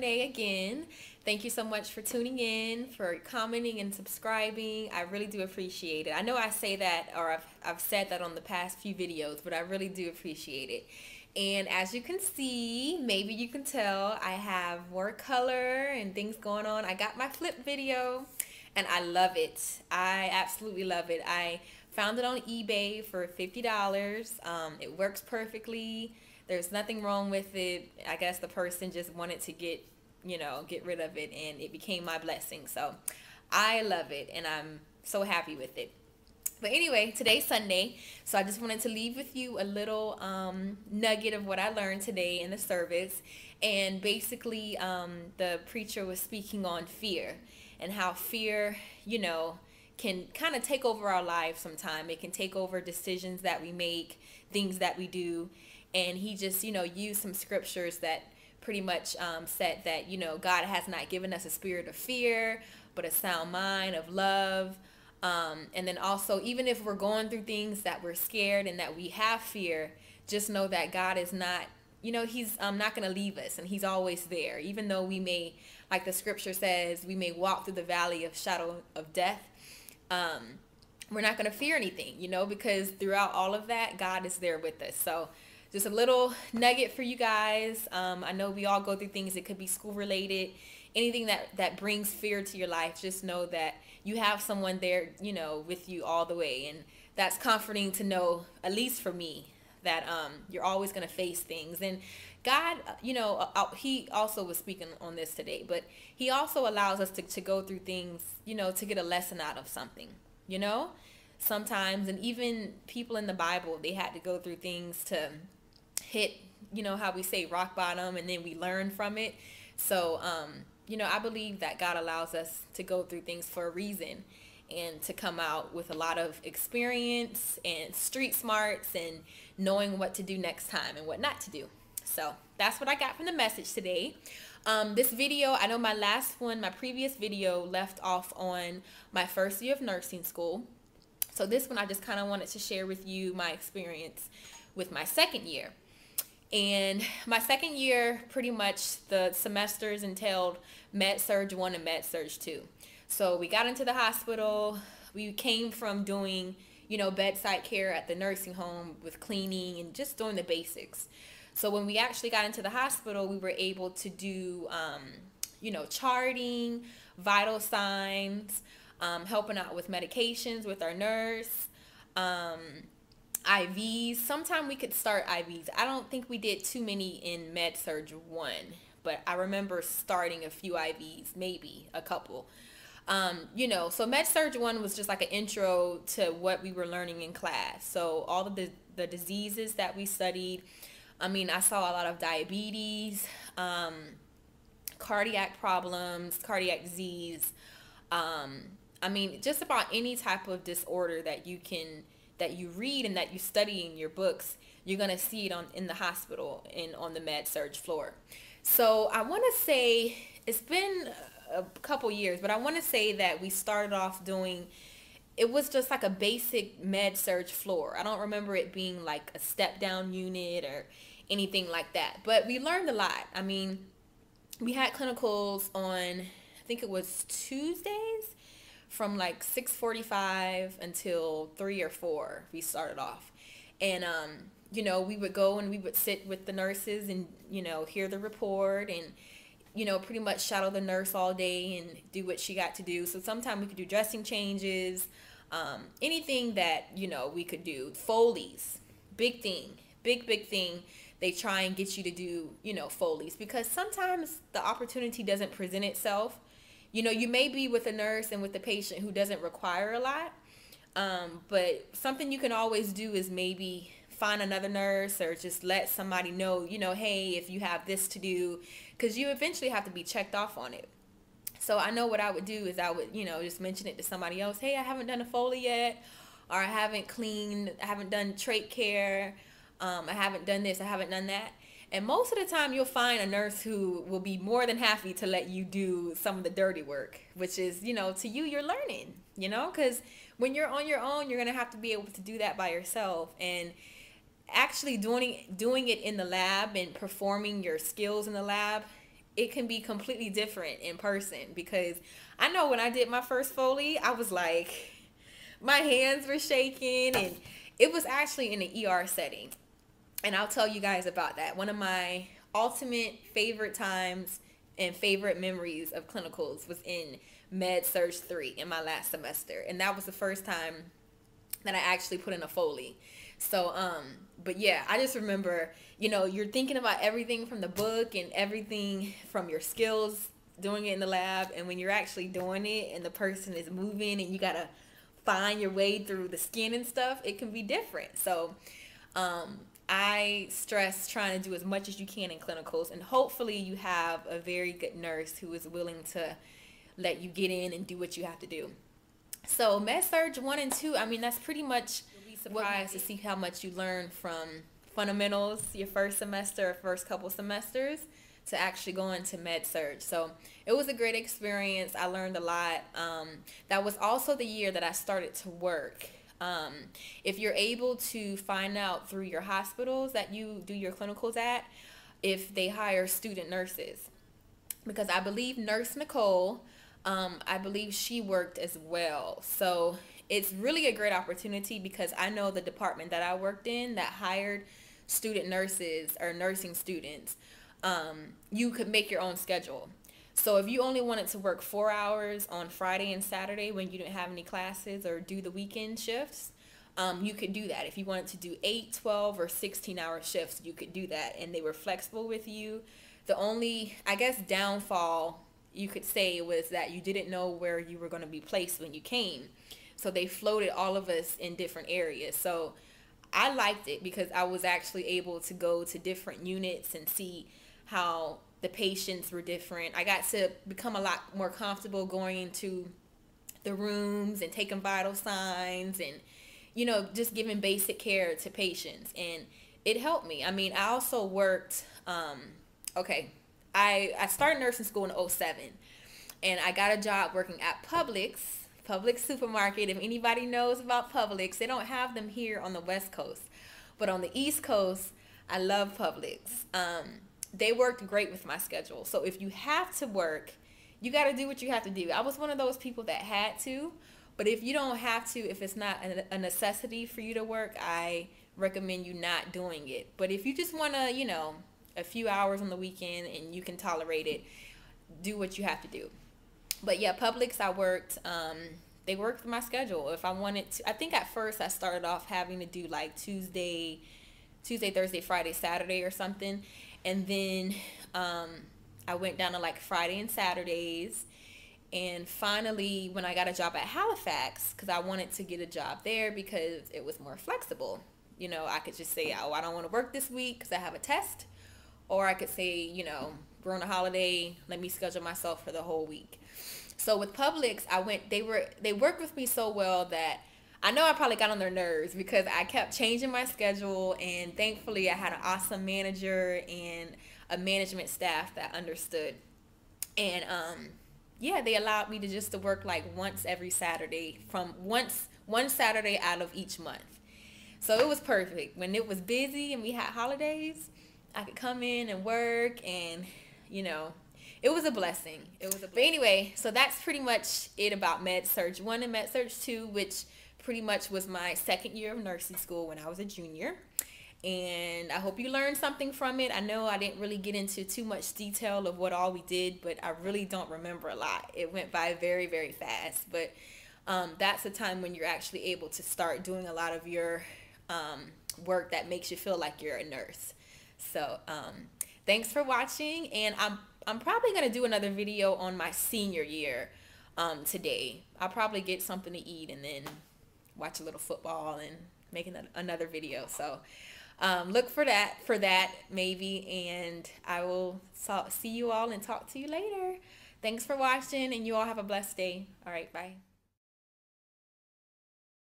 Renee again. Thank you so much for tuning in, for commenting and subscribing. I really do appreciate it. I know I say that, or I've said that on the past few videos, but I really do appreciate it. And as you can see, maybe you can tell, I have more color and things going on. I got my flip video and I love it. I absolutely love it. I found it on eBay for $50. It works perfectly. There's nothing wrong with it. I guess the person just wanted to get rid of it, and it became my blessing. So I love it and I'm so happy with it. But anyway, today's Sunday, so I just wanted to leave with you a little nugget of what I learned today in the service. And basically, the preacher was speaking on fear and how fear, can kind of take over our lives sometime. It can take over decisions that we make, things that we do. And he just, used some scriptures that pretty much said that, God has not given us a spirit of fear, but a sound mind, of love. And then also, even if we're going through things that we're scared and that we have fear, just know that God is not, he's not going to leave us, and he's always there. Even though we may, like the scripture says, we may walk through the valley of shadow of death, we're not going to fear anything, because throughout all of that, God is there with us. So just a little nugget for you guys. I know we all go through things. It could be school related, anything that brings fear to your life. Just know that you have someone there, with you all the way. And that's comforting to know, at least for me, that you're always going to face things. And God, he also was speaking on this today, but he also allows us to go through things, to get a lesson out of something, sometimes. And even people in the Bible, they had to go through things to hit, how we say, rock bottom, and then we learn from it. So, I believe that God allows us to go through things for a reason, and to come out with a lot of experience and street smarts and knowing what to do next time and what not to do. So that's what I got from the message today. This video, I know my previous video left off on my first year of nursing school. So this one, I just kind of wanted to share with you my experience with my second year. And my second year, pretty much the semesters entailed Med-Surg 1 and Med-Surg 2. So we got into the hospital. We came from doing, bedside care at the nursing home with cleaning and just doing the basics. So when we actually got into the hospital, we were able to do, charting, vital signs, helping out with medications with our nurse, IVs. Sometimes we could start IVs. I don't think we did too many in Med-Surg 1, but I remember starting a few IVs, maybe a couple. So Med-Surg 1 was just like an intro to what we were learning in class. So all of the diseases that we studied, I saw a lot of diabetes, cardiac problems, cardiac disease. Just about any type of disorder that you read and that you study in your books, you're going to see it in the hospital and on the Med-Surg floor. So I want to say it's been a couple years, but I want to say that we started off doing, it was just like a basic Med-Surg floor. I don't remember it being like a step down unit or anything like that, but we learned a lot. We had clinicals on, I think it was Tuesdays from like 6:45 until 3 or 4. We started off, and we would go and we would sit with the nurses and hear the report and pretty much shadow the nurse all day and do what she got to do. So sometimes we could do dressing changes, anything that we could do. Foley's, big thing, big thing. They try and get you to do Foley's, because sometimes the opportunity doesn't present itself. You may be with a nurse and with the patient who doesn't require a lot, but something you can always do is maybe find another nurse or just let somebody know, hey, if you have this to do, because you eventually have to be checked off on it. So I know what I would do is I would, just mention it to somebody else. Hey, I haven't done a Foley yet, or I haven't cleaned, I haven't done trach care, I haven't done this, I haven't done that. And most of the time you'll find a nurse who will be more than happy to let you do some of the dirty work, which is, to you, you're learning, because when you're on your own, you're going to have to be able to do that by yourself. And doing it in the lab and performing your skills in the lab, it can be completely different in person, because I know when I did my first Foley, I was like, my hands were shaking, and it was actually in an ER setting. And I'll tell you guys about that. One of my ultimate favorite times and favorite memories of clinicals was in Med Surg 3 in my last semester. And that was the first time that I actually put in a Foley. So, but yeah, I just remember, you're thinking about everything from the book and everything from your skills doing it in the lab. And when you're actually doing it and the person is moving and you got to find your way through the skin and stuff, it can be different. So, I stress trying to do as much as you can in clinicals, and hopefully you have a very good nurse who is willing to let you get in and do what you have to do. So Med Surg 1 and 2, I mean, that's pretty much, you'll be surprised to see how much you learn from fundamentals your first semester or first couple semesters to actually going to Med Surg. So it was a great experience. I learned a lot. That was also the year that I started to work. If you're able to find out through your hospitals that you do your clinicals at, if they hire student nurses, because I believe Nurse Nicole, I believe she worked as well. So it's really a great opportunity, because I know the department that I worked in that hired student nurses or nursing students, you could make your own schedule. So if you only wanted to work 4 hours on Friday and Saturday when you didn't have any classes, or do the weekend shifts, you could do that. If you wanted to do 8, 12, or 16-hour shifts, you could do that, and they were flexible with you. The only, I guess, downfall you could say was that you didn't know where you were going to be placed when you came. So they floated all of us in different areas. So I liked it, because I was actually able to go to different units and see how the patients were different. I got to become a lot more comfortable going into the rooms and taking vital signs and, just giving basic care to patients. And it helped me. I mean, I also worked, I started nursing school in 2007, and I got a job working at Publix supermarket. If anybody knows about Publix, they don't have them here on the West Coast, but on the East Coast, I love Publix. They worked great with my schedule. So if you have to work, you got to do what you have to do. I was one of those people that had to, but if you don't have to, if it's not a necessity for you to work, I recommend you not doing it. But if you just want to, a few hours on the weekend and you can tolerate it, do what you have to do. But yeah, Publix, I worked, they worked my schedule. If I wanted to, I think at first I started off having to do like Tuesday, Thursday, Friday, Saturday or something. And then I went down to like Friday and Saturdays. And finally, when I got a job at Halifax, because I wanted to get a job there because it was more flexible. I could just say, oh, I don't want to work this week because I have a test. Or I could say, we're on a holiday, let me schedule myself for the whole week. So with Publix, they worked with me so well that I know I probably got on their nerves, because I kept changing my schedule, and thankfully I had an awesome manager and a management staff that understood. And they allowed me to work like once every Saturday, from one Saturday out of each month. So it was perfect. When it was busy and we had holidays, I could come in and work, and it was a blessing. But anyway, so that's pretty much it about Med Surg 1 and Med Surg 2, which pretty much was my second year of nursing school when I was a junior. And I hope you learned something from it. I know I didn't really get into too much detail of what all we did, but I really don't remember a lot. It went by very, very fast. But that's the time when you're actually able to start doing a lot of your work that makes you feel like you're a nurse. So thanks for watching, and I'm probably going to do another video on my senior year today. I'll probably get something to eat and then watch a little football and make another video. So look for that maybe, and I will see you all and talk to you later. Thanks for watching, and you all have a blessed day. All right, bye.